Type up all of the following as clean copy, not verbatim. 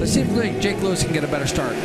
Let's see if Jake Lewis can get a better start.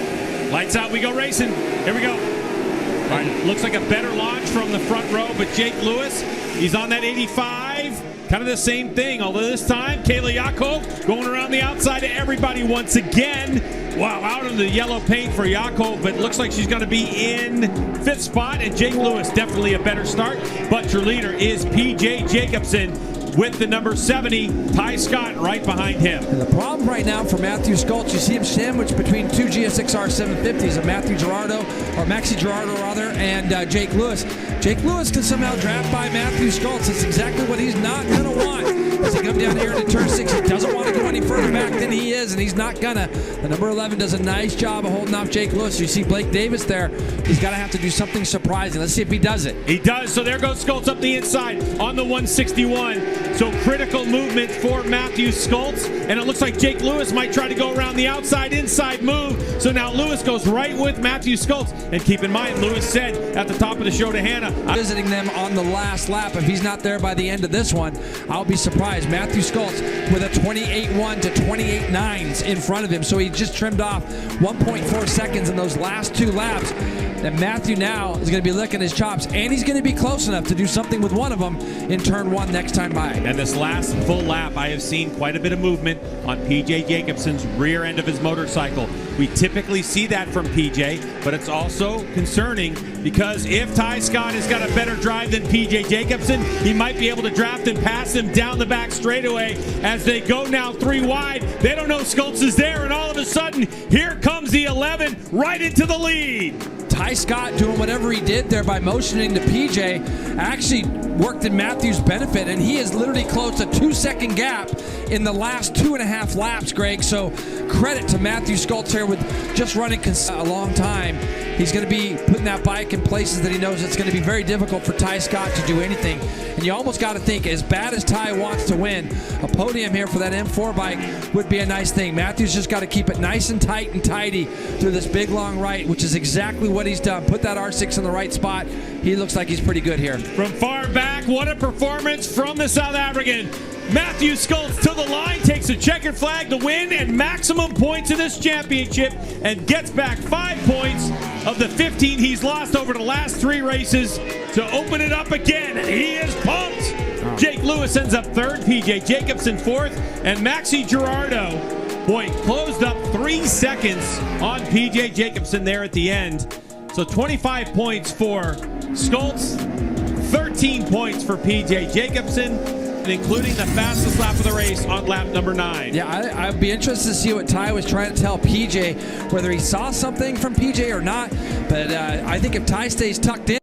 Lights out, we go racing. Here we go. All right, looks like a better launch from the front row, but Jake Lewis, he's on that 85. Kind of the same thing, although this time, Kayla Yaakov going around the outside of everybody once again. Wow, out in the yellow paint for Yaakov, but looks like she's going to be in 5th spot, and Jake Lewis definitely a better start. But your leader is P.J. Jacobson with the number 70, Ty Scott right behind him. And the problem right now for Matthew Skoltz, you see him sandwiched between two GSXR 750s of Maxi Girardo rather, and Jake Lewis. Jake Lewis can somehow draft by Matthew Skoltz. That's exactly what he's not going to want. As he comes down here into turn 6, he doesn't want to go any further back than he is, and he's not gonna. The number 11 does a nice job of holding off Jake Lewis. You see Blake Davis there. He's got to have to do something surprising. Let's see if he does it. He does. So there goes Skoltz up the inside on the 161. So critical movement for Matthew Skoltz, and it looks like Jake Lewis might try to go around the outside inside move. So now Lewis goes right with Matthew Skoltz, and keep in mind, Lewis said at the top of the show to Hannah, visiting them on the last lap. If he's not there by the end of this one, I'll be surprised. Matthew Skoltz with a 28.1 to 28.9s in front of him, so he just trimmed off 1.4 seconds in those last 2 laps. And Matthew now is going to be licking his chops, and he's going to be close enough to do something with one of them in turn 1 next time by. And this last full lap, I have seen quite a bit of movement on P.J. Jacobson's rear end of his motorcycle. We typically see that from P.J., but it's also concerning because if Ty Scott has got a better drive than P.J. Jacobson, he might be able to draft and pass him down the back straightaway as they go now 3 wide. They don't know Skoltz is there, and all of a sudden, here comes the 11 right into the lead. Ty Scott doing whatever he did there by motioning to PJ actually worked in Matthew's benefit, and he has literally closed a 2-second gap in the last 2.5 laps, Greg. So credit to Matthew Skoltz here with just running a long time. He's going to be putting that bike in places that he knows it's going to be very difficult for Ty Scott to do anything. And you almost got to think, as bad as Ty wants to win, a podium here for that M4 bike would be a nice thing. Matthew's just got to keep it nice and tight and tidy through this big long right, which is exactly what he's done. Put that R6 in the right spot. He looks like he's pretty good here. From far back, what a performance from the South African. Matthew Skoltz to the line, takes a checkered flag to win and maximum points in this championship, and gets back 5 points of the 15 he's lost over the last 3 races to open it up again, and he is pumped. Jake Lewis ends up 3rd, P.J. Jacobson 4th, and Maxi Girardo, boy, closed up 3 seconds on P.J. Jacobson there at the end. So 25 points for Skoltz, 13 points for P.J. Jacobson, including the fastest lap of the race on lap number 9. Yeah, I'd be interested to see what Ty was trying to tell PJ, whether he saw something from PJ or not. But I think if Ty stays tucked in,